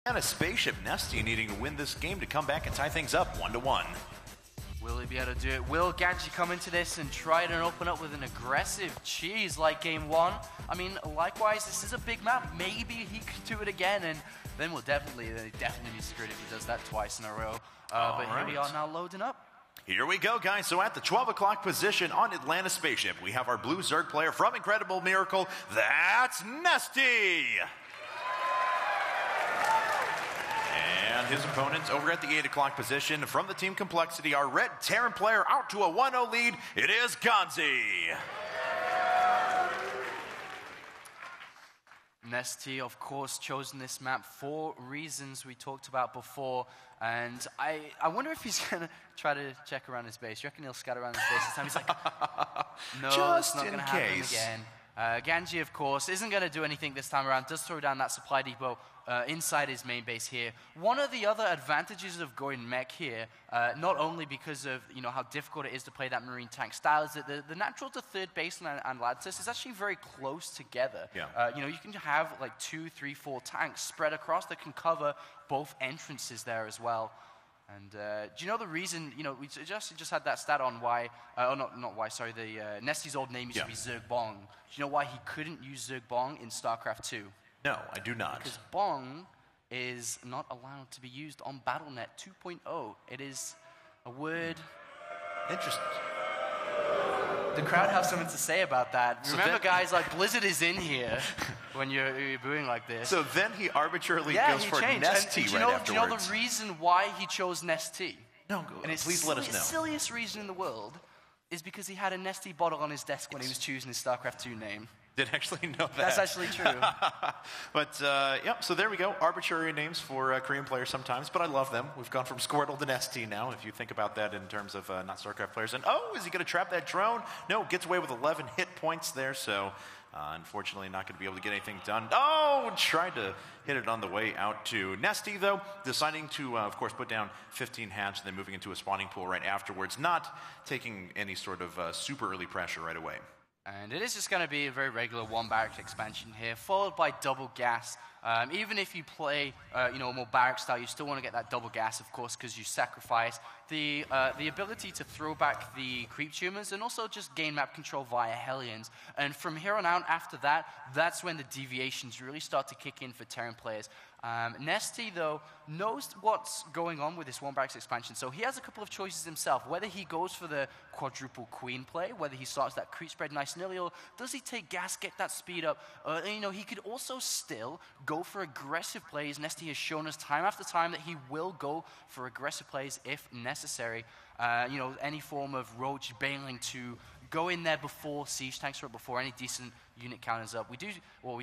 And a spaceship, NesTea needing to win this game to come back and tie things up 1-1. Will he be able to do it? Will GanZi come into this and try to open up with an aggressive cheese like game one? I mean, likewise, this is a big map. Maybe he could do it again, and then we'll definitely be screwed if he does that twice in a row. But here we are now loading up. Here we go, guys. So at the 12 o'clock position on Atlanta Spaceship, we have our blue Zerg player from Incredible Miracle. That's NesTea. And his opponents over at the 8 o'clock position from the team Complexity, our red Terran player out to a 1-0 lead. It is GanZi. NesTea, of course, chosen this map for reasons we talked about before. And I wonder if he's going to try to check around his base. You reckon he'll scatter around his base this time? He's like, no, just it's not going to happen again. GanZi, of course, isn't going to do anything this time around. Does throw down that supply depot inside his main base here. One of the other advantages of going mech here, not only because of how difficult it is to play that marine tank style, is that the natural to third baseline and Lattice is actually very close together. Yeah. You can have like 2, 3, 4 tanks spread across that can cover both entrances there as well. And do you know the reason, we just had that stat on why, not why, sorry, NesTea's old name used to be Zerg Bong. Do you know why he couldn't use Zerg Bong in StarCraft 2? No, I do not. Because Bong is not allowed to be used on BattleNet 2.0. It is a word. Interesting. The crowd have something to say about that. So remember, guys, like Blizzard is in here when you're booing like this. So then he arbitrarily goes for NesTea right afterwards. Do you know the reason why he chose NesTea? No, please let us know. The silliest reason in the world is because he had a NesTea bottle on his desk when he was choosing his StarCraft 2 name. Did actually know that. That's actually true. But, so there we go. Arbitrary names for Korean players sometimes, but I love them. We've gone from Squirtle to NesTea now, if you think about that in terms of not StarCraft players. And, is he going to trap that drone? No, gets away with 11 hit points there, so unfortunately not going to be able to get anything done. Tried to hit it on the way out to NesTea, though, deciding to, of course, put down 15 hatch, then moving into a spawning pool right afterwards, not taking any sort of super early pressure right away. And it is just going to be a very regular one barracks expansion here, followed by double gas. Even if you play, more barrack style, you still want to get that double gas, of course, because you sacrifice the ability to throw back the creep tumors and also just gain map control via Hellions. And from here on out, after that, that's when the deviations really start to kick in for Terran players. NesTea, though, knows what's going on with this one barracks expansion, so he has a couple of choices himself. Whether he goes for the quadruple queen play, whether he starts that creep spread nice and early, or does he take gas, get that speed up? He could also still go for aggressive plays. NesTea has shown us time after time that he will go for aggressive plays if necessary. Any form of roach bailing to go in there before siege tanks or before any decent unit counters up. We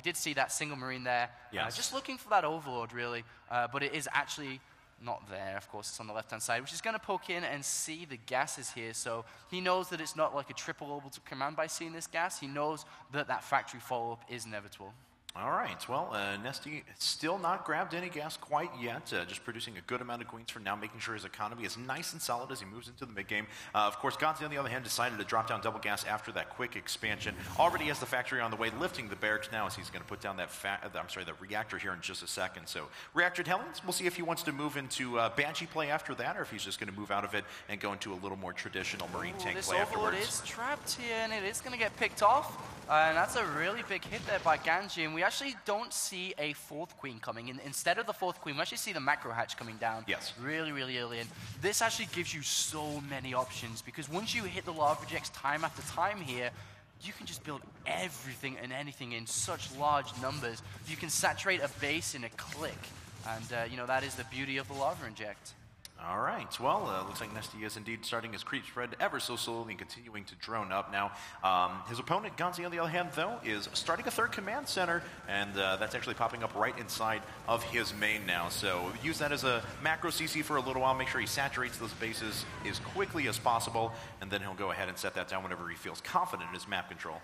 did see that single marine there. Yes. Just looking for that overlord, really. But it is actually not there. Of course, it's on the left-hand side, which is going to poke in and see the gases here. So he knows that it's not like a triple orbital to command by seeing this gas. He knows that that factory follow-up is inevitable. All right, well, NesTea still not grabbed any gas quite yet, just producing a good amount of queens for now, making sure his economy is nice and solid as he moves into the mid-game. Of course, GanZi, on the other hand, decided to drop down double gas after that quick expansion. Already has the factory on the way, lifting the barracks now as he's going to put down that the reactor here in just a second. So, reactor Hellions, we'll see if he wants to move into Banshee play after that, or if he's just going to move out of it and go into a little more traditional marine tank play afterwards. This overlord is trapped here, and it is going to get picked off. And that's a really big hit there by GanZi, and we actually don't see a fourth queen coming. Instead of the fourth queen, we actually see the macro hatch coming down. Yes. Really, really early. And this actually gives you so many options, because once you hit the lava projects time after time here, you can just build everything and anything in such large numbers. You can saturate a base in a click. And, that is the beauty of the lava inject. All right, well, looks like NesTea is indeed starting his creep spread ever so slowly and continuing to drone up. Now, his opponent, GanZi, on the other hand, though, is starting a third command center, and that's actually popping up right inside of his main now. So use that as a macro CC for a little while, make sure he saturates those bases as quickly as possible, and then he'll go ahead and set that down whenever he feels confident in his map control.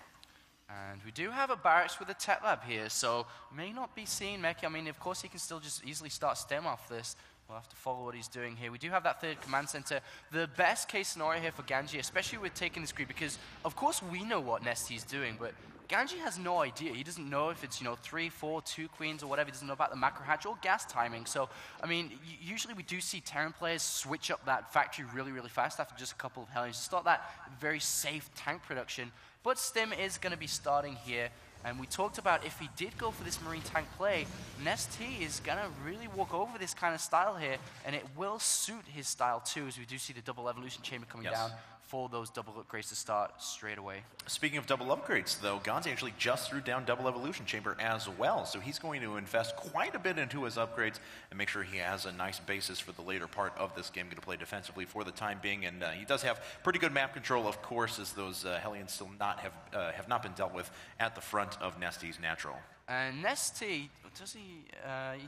And we do have a barracks with a tech lab here, so may not be seeing Meki. I mean, of course, he can still just easily start stem off this. We'll have to follow what he's doing here. We do have that third command center. The best case scenario here for GanZi, especially with taking this creep, because of course we know what NesTea is doing, but GanZi has no idea. He doesn't know if it's, 3, 4, 2 queens or whatever. He doesn't know about the macro hatch or gas timing. So, I mean, usually we do see Terran players switch up that factory really, really fast after just a couple of Hellions to start that very safe tank production. But Stim is going to be starting here. And we talked about if he did go for this Marine tank play, NesTea is going to really walk over this kind of style here, and it will suit his style too, as we do see the double evolution chamber coming down for those double upgrades to start straight away. Speaking of double upgrades, though, GanZi actually just threw down double evolution chamber as well, so he's going to invest quite a bit into his upgrades and make sure he has a nice basis for the later part of this game. Going to play defensively for the time being, and he does have pretty good map control, of course, as those Hellions still have not been dealt with at the front of NesTea's natural. And NesTea, he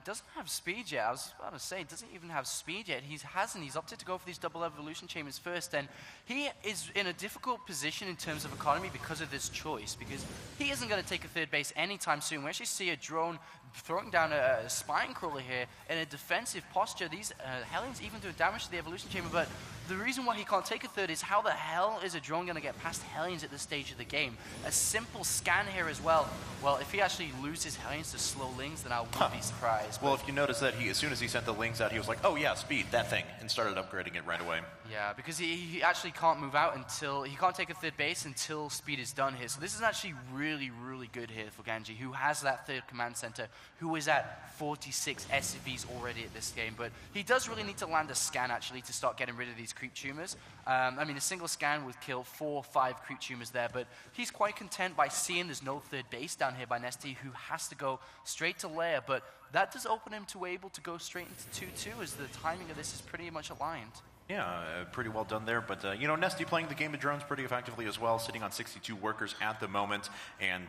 doesn't have speed yet. I was about to say, he doesn't even have speed yet. He's opted to go for these double evolution chambers first, and he is in a difficult position in terms of economy because of this choice, because he isn't going to take a third base anytime soon. We actually see a drone throwing down a spine crawler here in a defensive posture. These Hellions even do damage to the evolution chamber, but the reason why he can't take a third is how the hell is a drone going to get past Hellions at this stage of the game? A simple scan here as well. Well, if he actually loses Hellions to slow Lings, then I wouldn't be surprised. Well, if you notice that as soon as he sent the Lings out, he was like, oh yeah, speed, that thing, and started upgrading it right away. Yeah, because he actually can't move out until, he can't take a third base until speed is done here. So this is actually really, really good here for GanZi, who has that third command center, who is at 46 SCVs already at this game. But he does really need to land a scan, actually, to start getting rid of these creep tumors. I mean, a single scan would kill 4 or 5 creep tumors there, but he's quite content by seeing there's no third base down here by NesTea, who has to go straight to lair. But that does open him to able to go straight into 2-2, as the timing of this is pretty much aligned. Yeah, pretty well done there. But, NesTea playing the game of drones pretty effectively as well, sitting on 62 workers at the moment and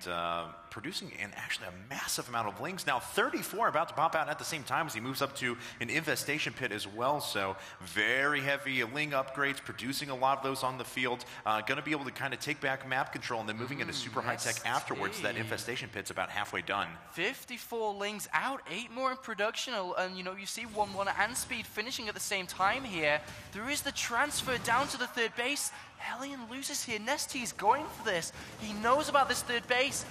producing actually a massive amount of Lings. Now, 34 about to pop out at the same time as he moves up to an infestation pit as well. So very heavy Ling upgrades, producing a lot of those on the field. Going to be able to kind of take back map control and then moving into super high tech afterwards. That infestation pit's about halfway done. 54 Lings out, 8 more in production. And, you see 1-1 and speed finishing at the same time here. There is the transfer down to the third base. Hellion loses here. NesTea is going for this. He knows about this third base.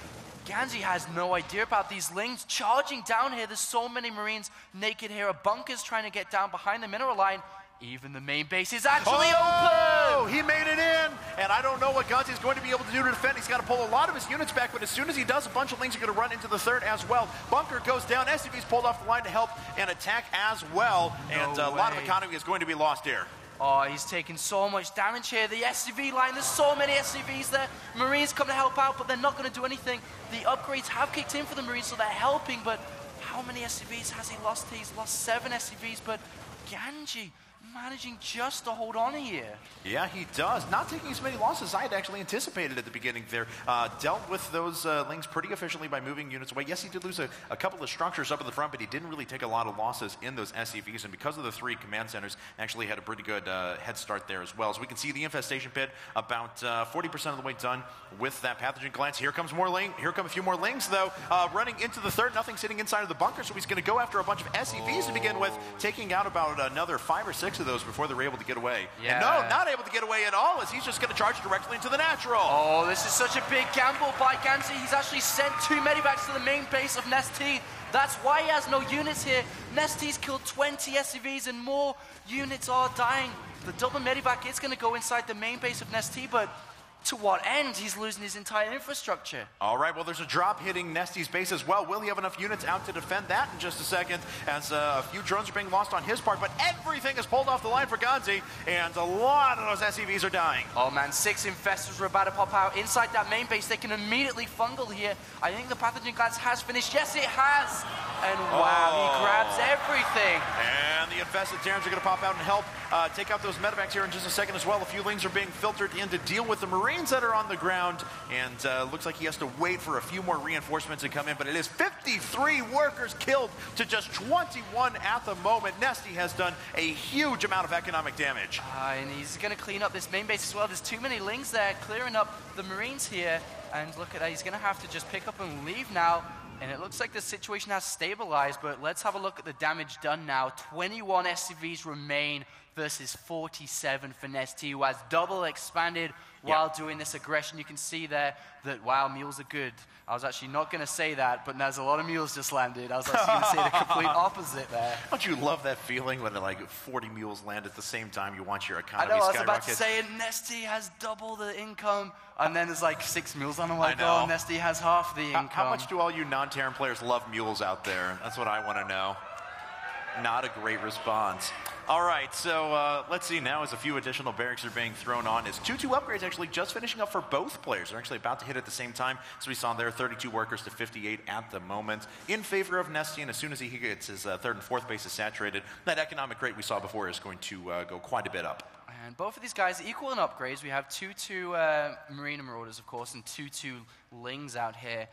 GanZi has no idea about these Lings charging down here. There's so many Marines naked here. A bunker's trying to get down behind the mineral line. Even the main base is actually open! He made it in, and I don't know what GanZi is going to be able to do to defend. He's got to pull a lot of his units back, but as soon as he does, a bunch of Lings are going to run into the third as well. Bunker goes down, SCV's pulled off the line to help and attack as well, and a lot of economy is going to be lost here. Oh, he's taking so much damage here. The SCV line, there's so many SCVs there. Marines come to help out, but they're not going to do anything. The upgrades have kicked in for the Marines, so they're helping, but how many SCVs has he lost? He's lost 7 SCVs, but GanZi managing just to hold on here. Yeah, he does. Not taking as many losses as I had actually anticipated at the beginning there. Dealt with those Lings pretty efficiently by moving units away. Yes, he did lose a couple of structures up in the front, but he didn't really take a lot of losses in those SCVs, and because of the 3 command centers, actually had a pretty good head start there as well. So we can see the infestation pit about 40% of the way done with that pathogen glance. Here comes more Ling. Here come a few more Lings, though. Running into the third, nothing sitting inside of the bunker, so he's going to go after a bunch of SCVs to begin with, taking out about another 5 or 6 of those before they're able to get away. Yeah. And no, not able to get away at all, as he's just going to charge directly into the natural. Oh, this is such a big gamble by GanZi. He's actually sent 2 medivacs to the main base of NesTea. That's why he has no units here. NesTea's killed 20 SCVs and more units are dying. The double medivac is going to go inside the main base of NesTea, but to what end? He's losing his entire infrastructure. All right, well, there's a drop hitting NesTea's base as well. Will he have enough units out to defend that in just a second, as a few drones are being lost on his part, but everything is pulled off the line for GanZi, and a lot of those SCVs are dying. Oh man, 6 infestors are about to pop out inside that main base. They can immediately fungal here. I think the pathogen glance has finished. Yes, it has. And wow, he grabs everything. And the infested Terrans are going to pop out and help take out those medevacs here in just a second as well. A few Lings are being filtered in to deal with the Marines that are on the ground, and looks like he has to wait for a few more reinforcements to come in, but it is 53 workers killed to just 21 at the moment. NesTea has done a huge amount of economic damage. And he's going to clean up this main base as well. There's too many Lings there, clearing up the Marines here, and look at that, he's going to have to just pick up and leave now. And it looks like the situation has stabilized, but let's have a look at the damage done now. 21 SCVs remain versus 47 for NesTea, who has double expanded while doing this aggression. You can see there that, wow, mules are good. I was actually not going to say that, but there's a lot of mules just landed. I was actually going to say the complete opposite there. Don't you love that feeling when like 40 mules land at the same time? You want your economy I know, skyrocket. I was about to say it. NesTea has double the income, and then there's like 6 mules on them. Like, oh, NesTea has half the income. How much do all you non-Terran players love mules out there? That's what I want to know. Not a great response. All right, so let's see now as a few additional barracks are being thrown on. As 2-2 upgrades actually just finishing up for both players. They're actually about to hit at the same time. So we saw there 32 workers to 58 at the moment in favor of NesTea. And as soon as he gets his third and fourth bases saturated, that economic rate we saw before is going to go quite a bit up. And both of these guys equal in upgrades. We have 2-2 Marine Marauders, of course, and 2-2 Lings out here.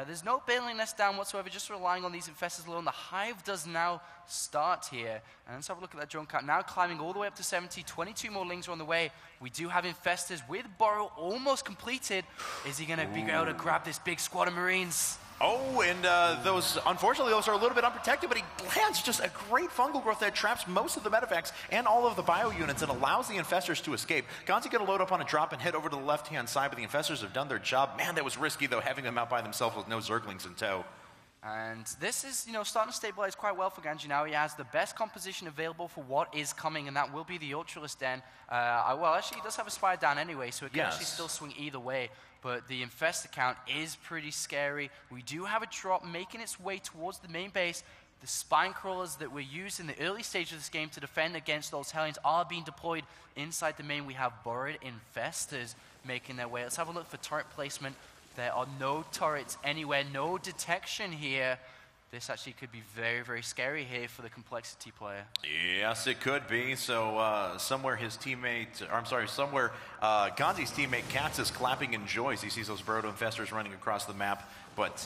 There's no bailing this down whatsoever, just relying on these Infestors alone. The Hive does now start here. And let's have a look at that drone count. Now climbing all the way up to 70. 22 more Lings are on the way. We do have Infestors with Burrow almost completed. Is he going to be able to grab this big squad of Marines? Oh, and those, unfortunately, those are a little bit unprotected, but he lands just a great fungal growth that traps most of the medevacts and all of the bio units and allows the Infestors to escape. GanZi going to load up on a drop and head over to the left-hand side, but the Infestors have done their job. Man, that was risky, though, having them out by themselves with no Zerglings in tow. And this is, starting to stabilize quite well for GanZi now. He has the best composition available for what is coming, and that will be the Ultralist Den. Well, actually, he does have a Spire down anyway, so it can actually still swing either way. But the Infestor count is pretty scary. We do have a drop making its way towards the main base. The spine crawlers that were used in the early stage of this game to defend against those Hellions are being deployed inside the main. We have burrowed Infestors making their way. Let's have a look for turret placement. There are no turrets anywhere, no detection here. This actually could be very, very scary here for the Complexity player. Yes, it could be. So somewhere his teammate, or I'm sorry, somewhere GanZi's teammate Katz is clapping in joy as he sees those Burrowed Infestors running across the map. But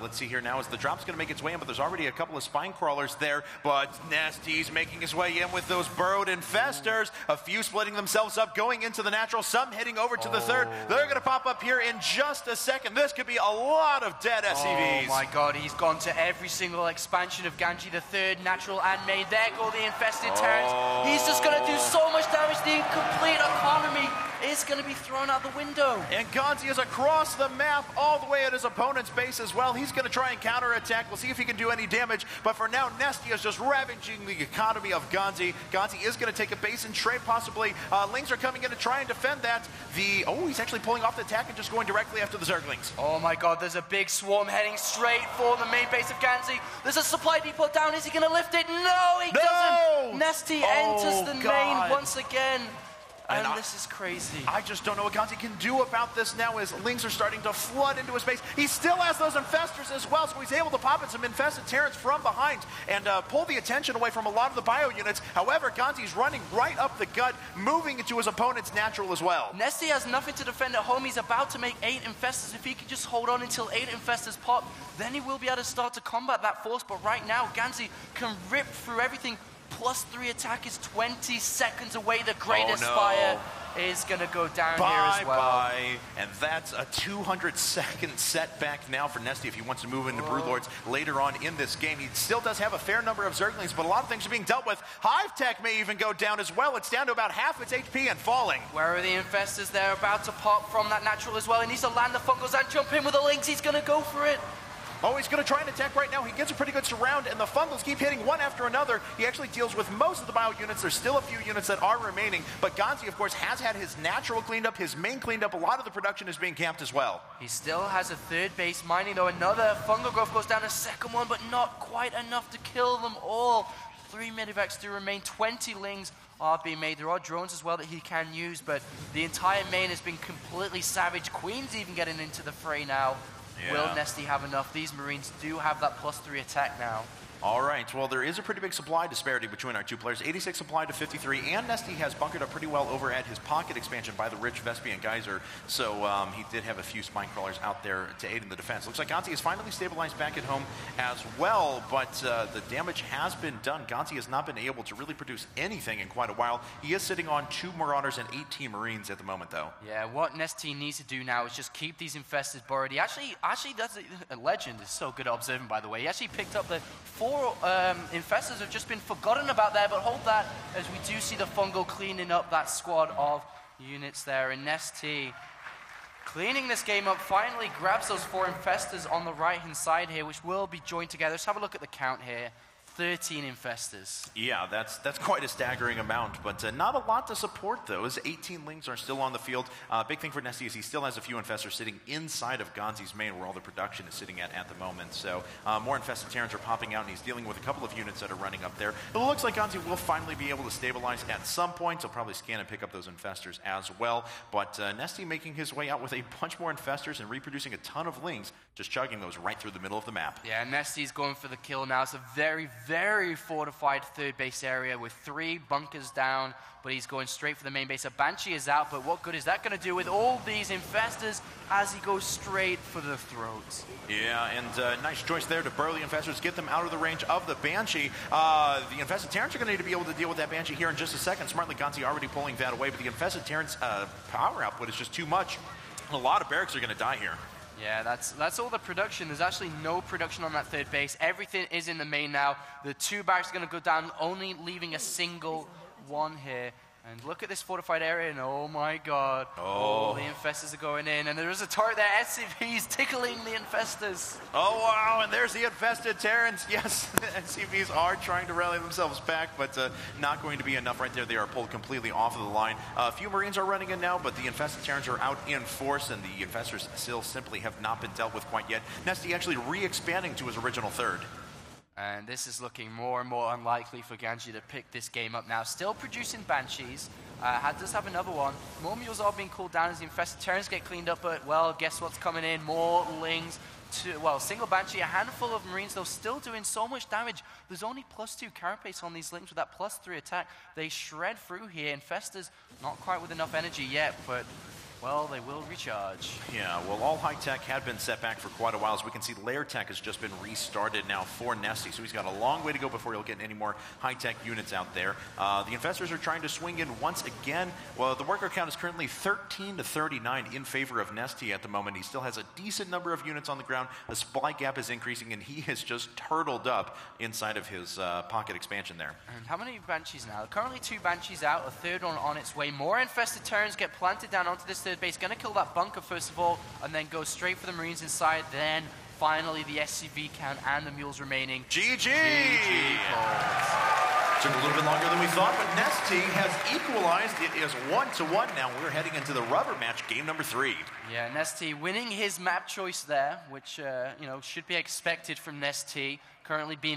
let's see here now as the drop's going to make its way in, but there's already a couple of spine crawlers there. But NesTea's making his way in with those Burrowed Infestors. A few splitting themselves up, going into the natural, some heading over to the third. They're going to pop up here in just a second. This could be a lot of dead SCVs. Oh my god, he's gone to every single expansion of GanZi, the third, natural and main. There go the infested Terrans. He's just going to do so much damage. The complete economy is going to be thrown out the window. And GanZi is across the map all the way at his opponent's base as well. He's going to try and counterattack. We'll see if he can do any damage. But for now, NesTea is just ravaging the economy of GanZi. GanZi is going to take a base and trade possibly. Lings are coming in to try and defend that. He's actually pulling off the attack and just going directly after the Zerglings. Oh my god, there's a big swarm heading straight for the main base of GanZi. There's a supply depot down. Is he going to lift it? No, he doesn't. NesTea enters the main once again. And this is crazy. I just don't know what GanZi can do about this now as Lings are starting to flood into his base. He still has those Infestors as well, so he's able to pop in some infested Terrans from behind and pull the attention away from a lot of the bio units. However, GanZi's running right up the gut, moving into his opponent's natural as well. NesTea has nothing to defend at home. He's about to make 8 Infestors. If he can just hold on until 8 Infestors pop, then he will be able to start to combat that force. But right now, GanZi can rip through everything. +3 attack is 20 seconds away. The greatest Spire is going to go down here as well. Bye. And that's a 200-second setback now for NesTea if he wants to move into Broodlords later on in this game. He still does have a fair number of Zerglings, but a lot of things are being dealt with. Hive Tech may even go down as well. It's down to about half its HP and falling. Where are the Infestors? They're about to pop from that natural as well. He needs to land the Fungals and jump in with the Lings. He's going to go for it. Oh, he's going to try and attack right now. He gets a pretty good surround, and the Fungals keep hitting one after another. He actually deals with most of the bio units. There's still a few units that are remaining, but GanZi, of course, has had his natural cleaned up, his main cleaned up. A lot of the production is being camped as well. He still has a third base mining, though. Another fungal growth goes down, a second one, but not quite enough to kill them all. 3 medivacs do remain. 20 Lings are being made. There are drones as well that he can use, but the entire main has been completely savage. Queen's even getting into the fray now. Yeah. Will NesTea have enough? These Marines do have that +3 attack now. All right, well, there is a pretty big supply disparity between our two players. 86 supply to 53, and NesTea has bunkered up pretty well over at his pocket expansion by the rich Vespian Geyser, so he did have a few spine crawlers out there to aid in the defense. Looks like GanZi is finally stabilized back at home as well, but the damage has been done. GanZi has not been able to really produce anything in quite a while. He is sitting on 2 Marauders and 18 Marines at the moment, though. Yeah, what NesTea needs to do now is just keep these infestors burrowed. He actually does a legend is so good at observing, by the way. He actually picked up the 4 infestors have just been forgotten about there, but hold that as we do see the fungal cleaning up that squad of units there. And NesTea cleaning this game up, finally grabs those 4 infestors on the right-hand side here, which will be joined together. Let's have a look at the count here. 13 infestors. Yeah, that's quite a staggering amount, but not a lot to support those. 18 Lings are still on the field. Big thing for NesTea is he still has a few infestors sitting inside of GanZi's main, where all the production is sitting at the moment. So more infested Terrans are popping out, and he's dealing with a couple of units that are running up there. It looks like GanZi will finally be able to stabilize at some point. He'll probably scan and pick up those infestors as well. But NesTea making his way out with a bunch more infestors and reproducing a ton of Lings, just chugging those right through the middle of the map. Yeah, NesTea's going for the kill now. It's a very, very fortified third base area with 3 bunkers down, but he's going straight for the main base. A Banshee is out, but what good is that going to do with all these infestors as he goes straight for the throats? Yeah, and nice choice there to burrow the infestors, get them out of the range of the Banshee. The infested Terrans are going to need to be able to deal with that Banshee here in just a second. Smartly, GanZi already pulling that away, but the infested Terrans' power output is just too much. A lot of barracks are going to die here. Yeah, that's all the production. There's actually no production on that third base. Everything is in the main now. The 2 barracks are going to go down, only leaving a single one here. And look at this fortified area, and oh my god. Oh, the infestors are going in. And there is a turret there. SCV's tickling the infestors. Oh, wow, and there's the infested Terrans. Yes, the SCVs are trying to rally themselves back, but not going to be enough right there. They are pulled completely off of the line. A few Marines are running in now, but the infested Terrans are out in force, and the infestors still simply have not been dealt with quite yet. NesTea actually re-expanding to his original third. And this is looking more and more unlikely for GanZi to pick this game up now. Still producing Banshees. Does have another one. More mules are being called down as the infested Terrans get cleaned up, but, well, guess what's coming in? More Lings. Single Banshee, a handful of Marines, though, still doing so much damage. There's only +2 carapace on these Lings with that +3 attack. They shred through here. Infestors, not quite with enough energy yet, but... well, they will recharge. Yeah, well, all high tech had been set back for quite a while. As we can see, layer tech has just been restarted now for NesTea, so he's got a long way to go before he'll get any more high tech units out there. The infestors are trying to swing in once again. Well, the worker count is currently 13 to 39 in favor of NesTea at the moment. He still has a decent number of units on the ground. The supply gap is increasing, and he has just turtled up inside of his pocket expansion there. And how many Banshees now? Currently 2 Banshees out, a third one on its way. More infested Terrans get planted down onto this third base. Going to kill that bunker first of all, and then go straight for the Marines inside. Then finally the SCV count and the mules remaining. GG! Took a little bit longer than we thought, but NesTea has equalized. It is 1-1 now. We're heading into the rubber match, game number 3. Yeah, NesTea winning his map choice there, which should be expected from NesTea. Currently being